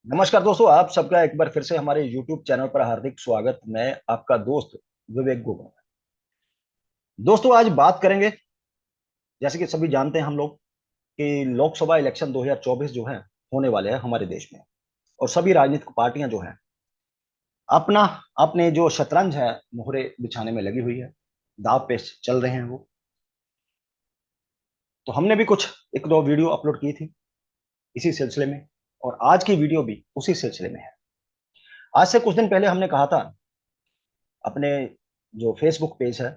नमस्कार दोस्तों, आप सबका एक बार फिर से हमारे YouTube चैनल पर हार्दिक स्वागत। मैं आपका दोस्त विवेक गोगोई। दोस्तों, आज बात करेंगे, जैसे कि सभी जानते हैं हम लोग, कि लोकसभा इलेक्शन 2024 जो है होने वाले हैं हमारे देश में। और सभी राजनीतिक पार्टियां जो हैं अपना अपने जो शतरंज है मोहरे बिछाने में लगी हुई है, दाव पेच चल रहे हैं वो। तो हमने भी कुछ एक दो वीडियो अपलोड की थी इसी सिलसिले में, और आज की वीडियो भी उसी सिलसिले में है। आज से कुछ दिन पहले हमने कहा था अपने जो फेसबुक पेज है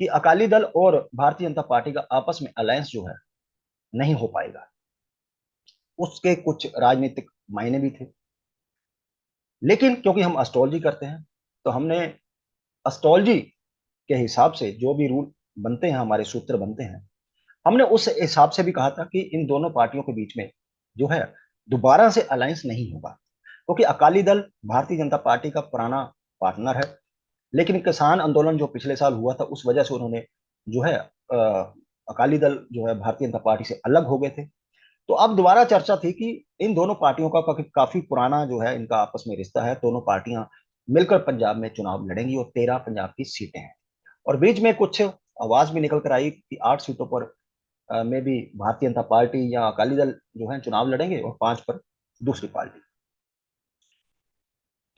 कि अकाली दल और भारतीय जनता पार्टी का आपस में अलायंस जो है नहीं हो पाएगा। उसके कुछ राजनीतिक मायने भी थे, लेकिन क्योंकि हम एस्ट्रोलॉजी करते हैं तो हमने एस्ट्रोलॉजी के हिसाब से जो भी रूल बनते हैं, हमारे सूत्र बनते हैं, हमने उस हिसाब से भी कहा था कि इन दोनों पार्टियों के बीच में जो है दोबारा से अलायंस नहीं होगा। क्योंकि अकाली दल भारतीय जनता पार्टी का पुराना पार्टनर है, लेकिन किसान आंदोलन जो पिछले साल हुआ था उस वजह से उन्होंने जो है अकाली दल जो है भारतीय जनता पार्टी से अलग हो गए थे। तो अब दोबारा चर्चा थी कि इन दोनों पार्टियों का काफी पुराना जो है इनका आपस में रिश्ता है। दोनों पार्टियां मिलकर पंजाब में चुनाव लड़ेंगी और 13 पंजाब की सीटें हैं। और बीच में कुछ आवाज भी निकल कर आई कि 8 सीटों पर में भी भारतीय जनता पार्टी या अकाली दल जो है चुनाव लड़ेंगे और 5 पर दूसरी पार्टी।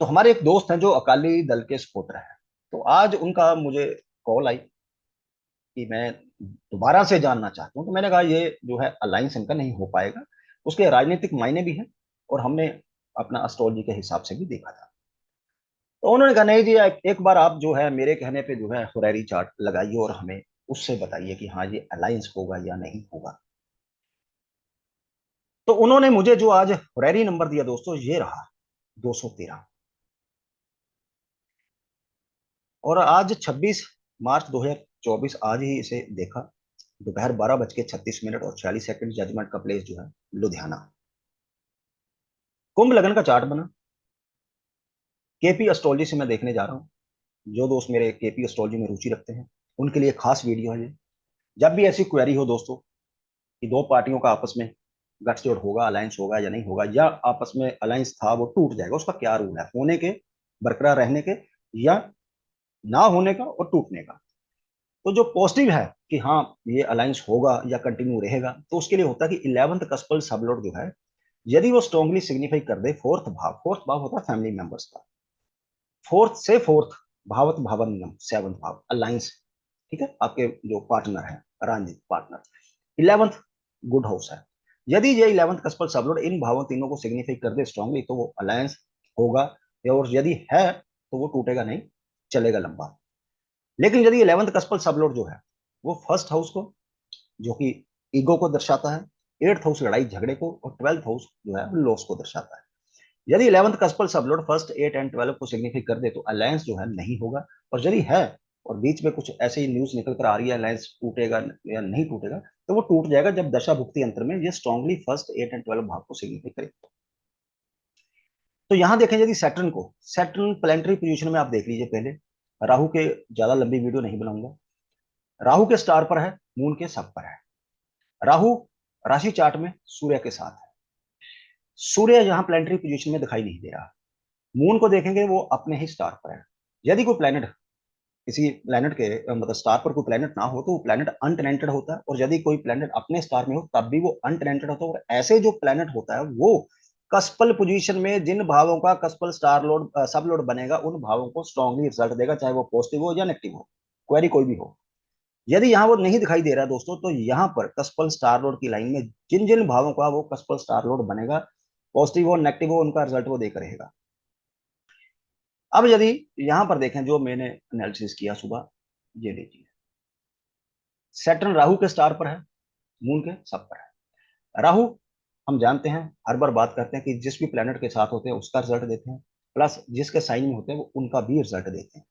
तो हमारे एक दोस्त हैं जो अकाली दल के सपोर्टर हैं, तो आज उनका मुझे कॉल आई कि मैं दोबारा से जानना चाहता हूँ। तो मैंने कहा ये जो है अलायंस इनका नहीं हो पाएगा, उसके राजनीतिक मायने भी हैं, और हमने अपना एस्ट्रोलॉजी के हिसाब से भी देखा था। तो उन्होंने कहा नहीं जी, एक बार आप जो है मेरे कहने पे जो है हुरैरी चार्ट लगाइए और हमें उससे बताइए कि हाँ ये अलायंस होगा या नहीं होगा। तो उन्होंने मुझे जो आज हुरैरी नंबर दिया दोस्तों, ये रहा 213। और आज 26 मार्च 2024, आज ही इसे देखा, दोपहर 12:36 और 46 सेकंड, जजमेंट का प्लेस जो है लुधियाना। कुंभ लगन का चार्ट बना। केपी एस्ट्रोलॉजी से मैं देखने जा रहा हूँ। जो दोस्त मेरे केपी एस्ट्रोलॉजी में रुचि रखते हैं उनके लिए खास वीडियो है ये। जब भी ऐसी क्वेरी हो दोस्तों कि दो पार्टियों का आपस में गठजोड़ होगा, अलायंस होगा या नहीं होगा, या आपस में अलायंस था वो टूट जाएगा, उसका क्या रूल है होने के, बरकरार रहने के, या ना होने का और टूटने का। तो जो पॉजिटिव है कि हाँ ये अलायंस होगा या कंटिन्यू रहेगा, तो उसके लिए होता है कि 11th कस्पल सबलॉर्ड जो है, यदि वो स्ट्रांगली सिग्निफाई कर दे फोर्थ भाव होता है फैमिली मेंबर्स का, फोर्थ से फोर्थ भावत भावन, सेवंथ भाव अलायंस, ठीक है, आपके जो पार्टनर है, राजनीतिक पार्टनर, 11th गुड हाउस है। यदि ये 11th कस्पल सबलोड इन भावों तीनों को सिग्निफाई कर दे स्ट्रांगली, तो वो अलायंस होगा। और यदि है तो वो टूटेगा नहीं, चलेगा लंबा। लेकिन यदि 11th कस्पल सबलोड जो है वो फर्स्ट हाउस को, जो कि ईगो को दर्शाता है, 8th हाउस लड़ाई झगड़े को, और 12th हाउस जो है लॉस को दर्शाता है। यदि 11th कस्पल सबलोड फर्स्ट 8 एंड 12 को सिग्निफाई कर दे तो अलायंस जो है नहीं होगा। और यदि है और बीच में कुछ ऐसे ही न्यूज निकल कर आ रही है अलायंस टूटेगा या नहीं टूटेगा, तो वो टूट जाएगा जब दशा भुक्ति अंतर में ये स्ट्रांगली फर्स्ट 8 एंड 12 भाव को सिग्निफाई करे। तो यहां देखें यदि सैटर्न को, सैटर्न प्लेनेटरी पोजीशन में आप देख लीजिए पहले। राहु के, ज्यादा लंबी वीडियो नहीं बनाऊंगा। राहु के स्टार पर है, मून के सब पर है। राहु राशि चार्ट में सूर्य के साथ है। सूर्य यहाँ प्लेनेटरी पोजीशन में दिखाई नहीं दे रहा। मून को देखेंगे वो अपने ही स्टार पर है। यदि कोई प्लेनेट किसी प्लेनेट के मतलब स्टार पर कोई प्लेनेट ना हो तो वो प्लेनेट अनटेनेंटेड होता है, और यदि कोई प्लेनेट अपने स्टार में हो तब भी वो अनटेनेंटेड होता है। और ऐसे जो प्लेनेट होता है वो कस्पल पोजीशन में जिन भावों का कस्पल स्टार लोड सब लोड बनेगा उन भावों को स्ट्रांगली रिजल्ट देगा, चाहे वो पॉजिटिव हो या नेगेटिव हो, क्वेरी कोई भी हो। यदि यहाँ वो नहीं दिखाई दे रहा है दोस्तों, तो यहाँ पर कस्पल स्टार लोड की लाइन में जिन जिन भावों का वो कस्पल स्टार लोड बनेगा, पॉजिटिव हो नेगेटिव हो, उनका रिजल्ट वो देकर रहेगा। अब यदि यहां पर देखें जो मैंने एनालिसिस किया सुबह, ये देखिए सैटर्न राहु के स्टार पर है, मून के सब पर है। राहु हम जानते हैं, हर बार बात करते हैं कि जिस भी प्लेनेट के साथ होते हैं उसका रिजल्ट देते हैं, प्लस जिसके साइन में होते हैं वो उनका भी रिजल्ट देते हैं।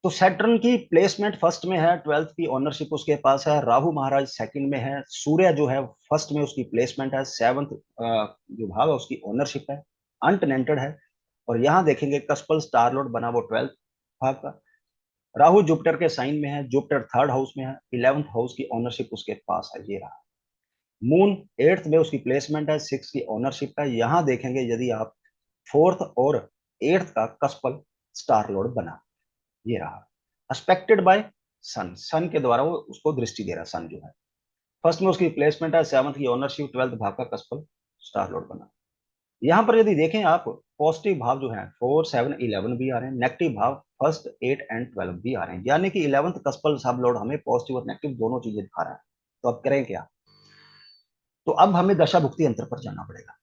तो सैटर्न की प्लेसमेंट फर्स्ट में है, 12th की ओनरशिप उसके पास है। राहु महाराज सेकंड में है। सूर्य जो है फर्स्ट में उसकी प्लेसमेंट है, 7th जो भाव है उसकी ओनरशिप है, अनटेनेंटेड है। और यहाँ देखेंगे कस्पल स्टार लॉर्ड बना वो 12th भाव का। राहु जुपिटर के साइन में है, जुपिटर थर्ड हाउस में है, 11th हाउस की ओनरशिप उसके पास है, ये रहा। मून 8th में उसकी प्लेसमेंट है, 6 की ओनरशिप है। यहां देखेंगे यदि आप 4th और 8th का कस्पल स्टार लॉर्ड बना, ये रहा एस्पेक्टेड बाय सन, सन के द्वारा वो उसको दृष्टि दे रहा, सन जो है। फर्स्ट में उसकी प्लेसमेंट है, 7th की ओनरशिप, 12th भाव का कस्पल स्टार लॉर्ड बना। यहाँ पर यदि देखें आप, पॉजिटिव भाव जो है 4, 7, 11 भी आ रहे हैं, नेगेटिव भाव फर्स्ट 8 एंड 12 भी आ रहे हैं, यानी कि 11th कस्पल सब लॉर्ड हमें पॉजिटिव और नेगेटिव दोनों चीजें दिखा रहा है। तो अब करें क्या? तो अब हमें दशा भुक्ति अंतर पर जाना पड़ेगा।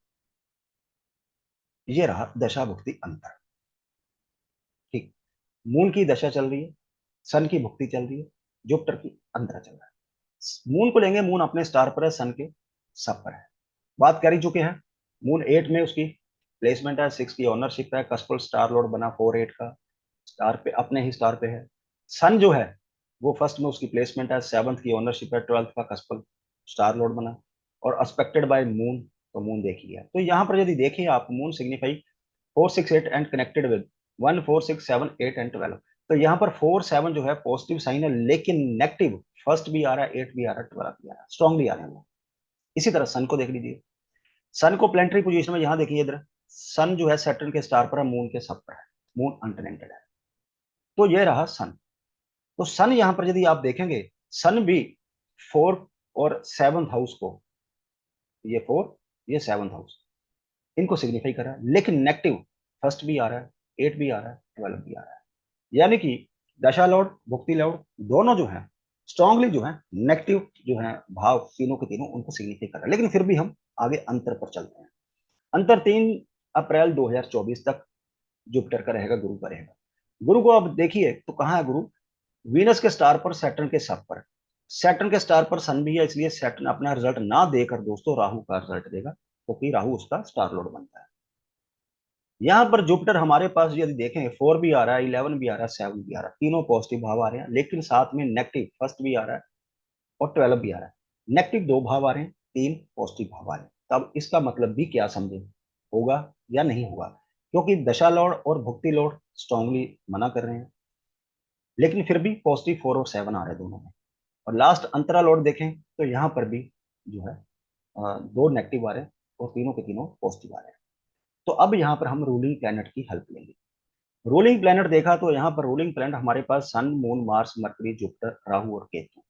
ये रहा दशा भुक्ति अंतर। ठीक, मून की दशा चल रही है, सन की भुक्ति चल रही है, जुपिटर की अंतरा चल रहा है। मून को लेंगे, मून अपने स्टार पर है, सन के सब पर है। बात कर ही चुके हैं। मून 8 में उसकी प्लेसमेंट है, 6 की ओनरशिप है, कस्पल स्टार लॉर्ड बना 4, 8 का, स्टार पे अपने ही स्टार पे है। सन जो है वो फर्स्ट में उसकी प्लेसमेंट है, 7th की ओनरशिप है, 12th का कस्पल स्टार लॉर्ड बना और एक्सपेक्टेड बाय मून। तो मून देखी है, तो यहाँ पर यदि देखें आप, moon signify 4, 6, 8 and connected with 1, 4, 6, 7, 8 and 12। तो यहाँ पर 4, 7 जो है पॉजिटिव साइन है, लेकिन नेगेटिव फर्स्ट भी आ रहा है, 8 भी आ रहा है, 12 भी आ रहा है, स्ट्रांगली आ रहे हैं वो। इसी तरह सन को देख लीजिए, सन को प्लेनेटरी पोजीशन में यहाँ देखिए इधर, सन जो है सैटर्न के स्टार पर है, मून के सब पर है, मून अनकनेक्टेड है। तो ये रहा सन। तो सन यहां पर यदि आप देखेंगे, सन भी 4 और 7th हाउस को, ये 4 ये 7th हाउस, इनको सिग्निफाई कर रहा है, लेकिन नेगेटिव फर्स्ट भी आ रहा है, 8 भी आ रहा है, 12 भी आ रहा है, यानी कि दशा लॉर्ड भुक्ति लॉर्ड दोनों जो है स्ट्रांगली जो है नेगेटिव जो है भाव, तीनों के तीनों उनको सिग्निफाई कर रहा है। लेकिन फिर भी हम आगे अंतर पर चलते हैं। अंतर 3 अप्रैल 2024 तक जुपिटर का रहेगा, गुरु का रहेगा। गुरु को अब देखिए तो कहाँ है गुरु? वीनस के स्टार पर, सैटर्न के सब पर। सैटर्न के स्टार पर सन भी है, इसलिए सैटर्न अपना रिजल्ट ना देकर दोस्तों राहु का रिजल्ट देगा, क्योंकि तो राहु उसका स्टार लॉर्ड बनता है। यहाँ पर जुपिटर हमारे पास यदि देखें, 4 भी आ रहा है, 11 भी आ रहा है, 7 भी आ रहा है, तीनों पॉजिटिव भाव आ रहे हैं, लेकिन साथ में नेगेटिव फर्स्ट भी आ रहा है और 12 भी आ रहा है। नेगेटिव 2 भाव आ रहे हैं, 3 पॉजिटिव भाव आ रहे हैं। तब इसका मतलब भी क्या समझे, होगा या नहीं होगा? क्योंकि दशा लॉर्ड और भुक्ति लॉर्ड स्ट्रांगली मना कर रहे हैं, लेकिन फिर भी पॉजिटिव 4 और 7 आ रहे हैं दोनों में। और लास्ट अंतरा लॉर्ड देखें तो यहाँ पर भी जो है 2 नेगेटिव आ रहे हैं और तीनों के तीनों पॉजिटिव आ रहे हैं। तो अब यहाँ पर हम रूलिंग प्लैनेट की हेल्प लेंगे। रूलिंग प्लैनेट देखा तो यहाँ पर रूलिंग प्लैनेट हमारे पास Sun, Moon, Mars, Mercury, Jupiter, Rahu और केतु,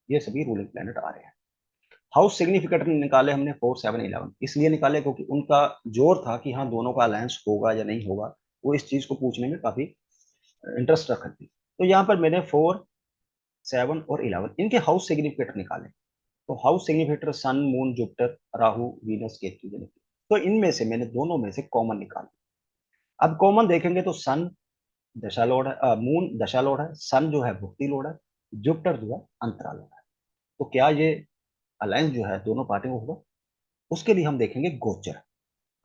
ये सभी रूलिंग प्लैनेट आ रहे हैं। हाउस सिग्निफिकेटर निकाले हमने 4, 7, 11, इसलिए निकाले क्योंकि उनका जोर था कि हाँ दोनों का अलायंस होगा या नहीं होगा, वो इस चीज को पूछने में काफी इंटरेस्ट रखती थी। तो यहाँ पर मैंने 4, 7 और 11 इनके हाउस सिग्निफिकेटर निकाले। तो house significator Sun, Moon, Jupiter, Rahu, Venus, Ketu जो निकले, तो इनमें से मैंने दोनों में से कॉमन निकाला। अब कॉमन देखेंगे तो सन दशा लॉर्ड है, मून दशा लॉर्ड है, सन जो है भुक्ति लॉर्ड है, जुपिटर जो है अंतरा लॉर्ड है। तो क्या ये अलायंस जो है दोनों पार्टियों को होगा? उसके लिए हम देखेंगे गोचर।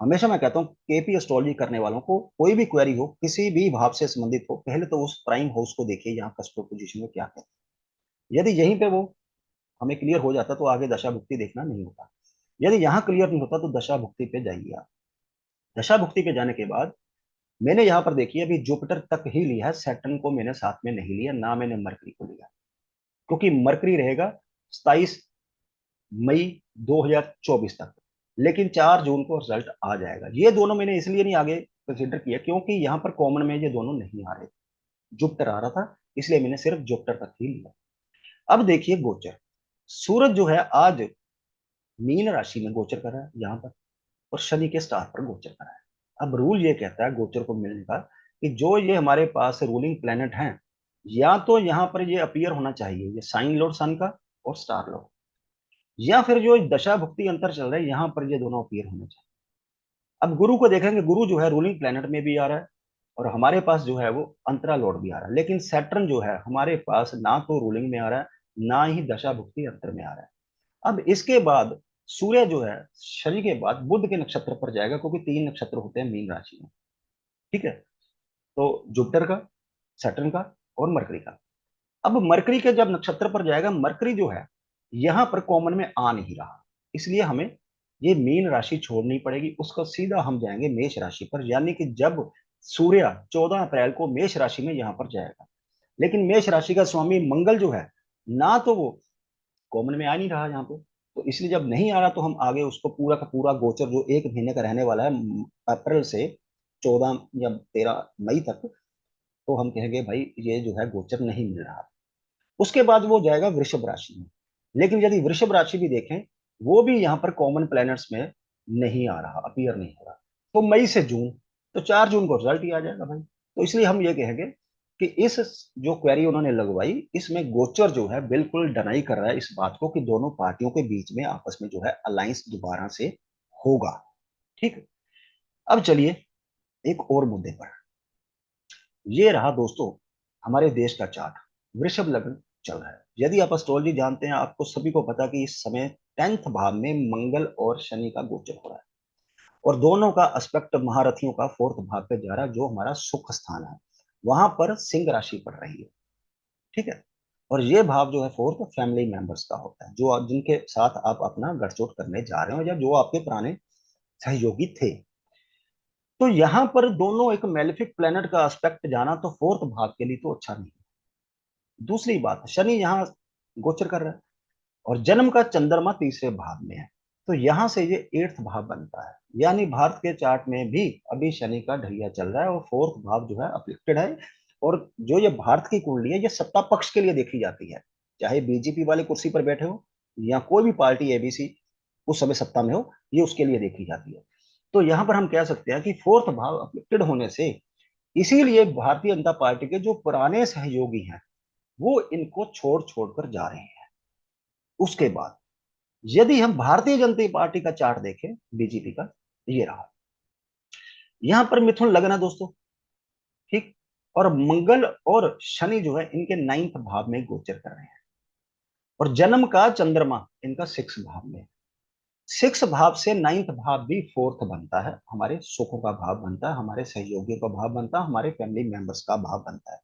हमेशा मैं कहता हूँ केपी एस्ट्रोलॉजी करने वालों को कोई भी क्वेरी हो, किसी भी भाव से संबंधित हो, पहले तो उस प्राइम हाउस को देखिए, यहाँ कस्टो पोजीशन में क्या है। यदि यहीं पे वो हमें क्लियर हो जाता तो आगे दशा भुक्ति देखना नहीं होता। यदि यहाँ क्लियर नहीं होता तो दशा भुक्ति पे जाइए आप। दशा भुक्ति पे जाने के बाद मैंने यहाँ पर देखिए अभी जुपिटर तक ही लिया है, सैटर्न को मैंने साथ में नहीं लिया, ना मैंने मरकरी को लिया, क्योंकि मरकरी रहेगा 27 मई 2024 तक, लेकिन 4 जून को रिजल्ट आ जाएगा। ये दोनों मैंने इसलिए नहीं आगे कंसिडर किया क्योंकि यहाँ पर कॉमन में ये दोनों नहीं आ रहे, जुपिटर आ रहा था, इसलिए मैंने सिर्फ जुपिटर तक ही लिया। अब देखिए गोचर, सूरज जो है आज मीन राशि में गोचर कर रहा है यहाँ पर, और शनि के स्टार पर गोचर कर रहा है। अब रूल ये कहता है गोचर को मिलने का कि जो ये हमारे पास रूलिंग प्लेनेट हैं, या तो यहाँ पर ये अपीयर होना चाहिए, ये साइन लॉर्ड सन का और स्टार लॉर्ड, या फिर जो दशा भुक्ति अंतर चल रहा है यहाँ पर ये दोनों अपीयर होने चाहिए। अब गुरु को देखेंगे, गुरु जो है रूलिंग प्लेनेट में भी आ रहा है और हमारे पास जो है वो अंतरा लॉर्ड भी आ रहा है, लेकिन सैटर्न जो है हमारे पास ना तो रूलिंग में आ रहा है, ना ही दशा भुक्ति अंतर में आ रहा है। अब इसके बाद सूर्य जो है शनि के बाद बुध के नक्षत्र पर जाएगा, क्योंकि 3 नक्षत्र होते हैं मीन राशि में। ठीक है, तो जुपिटर का, सैटर्न का और मरकरी का। अब मरकरी के जब नक्षत्र पर जाएगा, मरकरी जो है यहां पर कॉमन में आ नहीं रहा, इसलिए हमें ये मीन राशि छोड़नी पड़ेगी, उसका सीधा हम जाएंगे मेष राशि पर, यानी कि जब सूर्य 14 अप्रैल को मेष राशि में यहां पर जाएगा। लेकिन मेष राशि का स्वामी मंगल जो है, ना तो वो कॉमन में आ नहीं रहा यहाँ पे, तो इसलिए जब नहीं आ रहा तो हम आगे उसको पूरा का पूरा गोचर जो 1 महीने का रहने वाला है, अप्रैल से 14 या 13 मई तक, तो हम कहेंगे भाई ये जो है गोचर नहीं मिल रहा। उसके बाद वो जाएगा वृषभ राशि में। लेकिन यदि वृषभ राशि भी देखें, वो भी यहाँ पर कॉमन प्लैनेट्स में नहीं आ रहा, अपीयर नहीं हो रहा। तो मई से जून, तो 4 जून को रिजल्ट ही आ जाएगा भाई। तो इसलिए हम ये कहेंगे कि इस जो क्वेरी उन्होंने लगवाई, इसमें गोचर जो है बिल्कुल डनाई कर रहा है इस बात को कि दोनों पार्टियों के बीच में आपस में जो है अलायंस दोबारा से होगा। ठीक है। अब चलिए एक और मुद्दे पर। ये रहा दोस्तों हमारे देश का चार्ट। वृषभ लग्न चल रहा है। यदि आप एस्ट्रोलॉजी जानते हैं, आपको सभी को पता कि इस समय 10th भाव में मंगल और शनि का गोचर हो रहा है, और दोनों का एस्पेक्ट महारथियों का 4th भाव पे जा रहा है, जो हमारा सुख स्थान है। वहां पर सिंह राशि पड़ रही है। ठीक है। और ये भाव जो है 4th, फैमिली मेंबर्स का होता है, जो जिनके साथ आप अपना गठजोड़ करने जा रहे हो या जो आपके पुराने सहयोगी थे। तो यहां पर दोनों एक मेलेफिक प्लेनेट का एस्पेक्ट जाना तो 4th भाव के लिए तो अच्छा नहीं। दूसरी बात, शनि यहाँ गोचर कर रहा है, और जन्म का चंद्रमा तीसरे भाव में है। तो यहां से ये 8th भाव बनता है। यानी भारत के चार्ट में भी अभी शनि का ढैया चल रहा है, और 4th भाव जो है अफेक्टेड है। और जो ये भारत की कुंडली है, ये सत्ता पक्ष के लिए देखी जाती है। चाहे बीजेपी वाले कुर्सी पर बैठे हो या कोई भी पार्टी एबीसी उस समय सत्ता में हो, ये उसके लिए देखी जाती है। तो यहां पर हम कह सकते हैं कि 4th भाव अफेक्टेड होने से, इसीलिए भारतीय जनता पार्टी के जो पुराने सहयोगी हैं, वो इनको छोड़ छोड़कर जा रहे हैं। उसके बाद यदि हम भारतीय जनता पार्टी का चार्ट देखें, बीजेपी का, ये रहा। यहां पर मिथुन लगना दोस्तों। ठीक। और मंगल और शनि जो है इनके 9th भाव में गोचर कर रहे हैं, और जन्म का चंद्रमा इनका 6th भाव में। 6th भाव से 9th भाव भी 4th बनता है, हमारे सुखों का भाव बनता है, हमारे सहयोगियों का भाव बनता है, हमारे फैमिली मेंबर्स का भाव बनता है।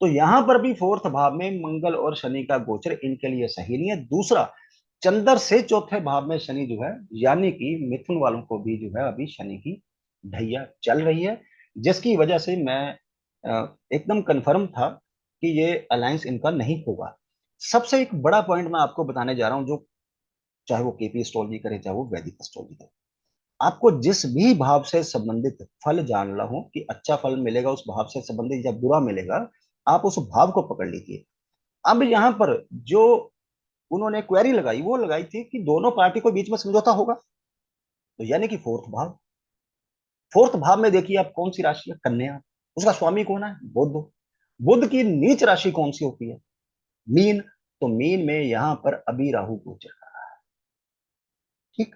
तो यहां पर भी 4th भाव में मंगल और शनि का गोचर इनके लिए सही नहीं है। दूसरा, चंद्र से चौथे भाव में शनि जो है, यानी कि मिथुन वालों को भी जो है अभी शनि की ढैया चल रही है, जिसकी वजह से मैं एकदम कंफर्म था कि ये अलायंस इनका नहीं होगा। सबसे एक बड़ा पॉइंट मैं आपको बताने जा रहा हूं, जो चाहे वो केपी एस्ट्रोलॉजी करे, चाहे वो वैदिक एस्ट्रोलॉजी करे, आपको जिस भी भाव से संबंधित फल जानना हो कि अच्छा फल मिलेगा उस भाव से संबंधित या बुरा मिलेगा, आप उस भाव को पकड़ लीजिए। अब यहां पर जो उन्होंने क्वेरी लगाई, वो लगाई थी कि दोनों पार्टी को बीच में समझौता होगा। तो यानी कि 4th भाव में देखिए आप कौन सी राशि है, कन्या। उसका स्वामी कौन है, बुध। बुध की नीच राशि कौन सी होती है, मीन। तो मीन में यहां पर अभी राहु गोचर कर रहा है। ठीक।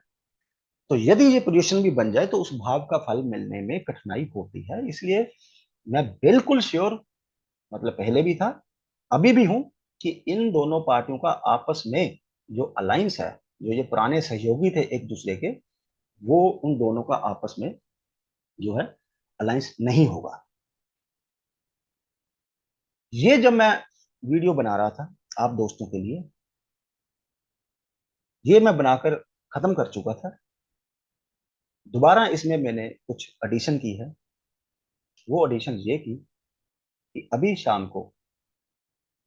तो यदि ये पोजीशन भी बन जाए तो उस भाव का फल मिलने में कठिनाई होती है। इसलिए मैं बिल्कुल श्योर, मतलब पहले भी था, अभी भी हूं, कि इन दोनों पार्टियों का आपस में जो अलायंस है, जो ये पुराने सहयोगी थे एक दूसरे के, वो उन दोनों का आपस में जो है अलायंस नहीं होगा। ये जब मैं वीडियो बना रहा था आप दोस्तों के लिए, ये मैं बनाकर खत्म कर चुका था। दोबारा इसमें मैंने कुछ एडिशन की है। वो एडिशन ये की कि अभी शाम को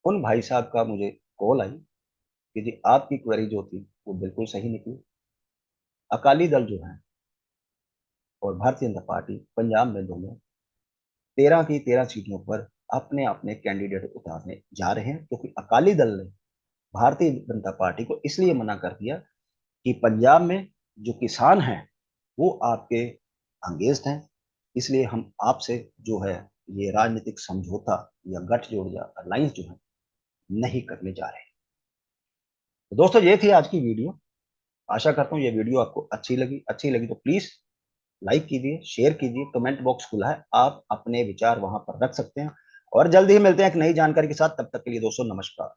उन भाई साहब का मुझे कॉल आई कि जी आपकी क्वेरी जो थी वो बिल्कुल सही निकली। अकाली दल जो है और भारतीय जनता पार्टी पंजाब में दोनों 13 की 13 सीटों पर अपने अपने कैंडिडेट उतारने जा रहे हैं, क्योंकि अकाली दल ने भारतीय जनता पार्टी को इसलिए मना कर दिया कि पंजाब में जो किसान हैं वो आपके अंगेस्ट हैं। इसलिए हम आपसे जो है ये राजनीतिक समझौता या गठजोड़ या अलायंस जो है नहीं करने जा रहे हैं। तो दोस्तों ये थी आज की वीडियो। आशा करता हूँ ये वीडियो आपको अच्छी लगी तो प्लीज लाइक कीजिए, शेयर कीजिए, कमेंट बॉक्स खुला है, आप अपने विचार वहां पर रख सकते हैं। और जल्दी ही मिलते हैं एक नई जानकारी के साथ। तब तक के लिए दोस्तों नमस्कार।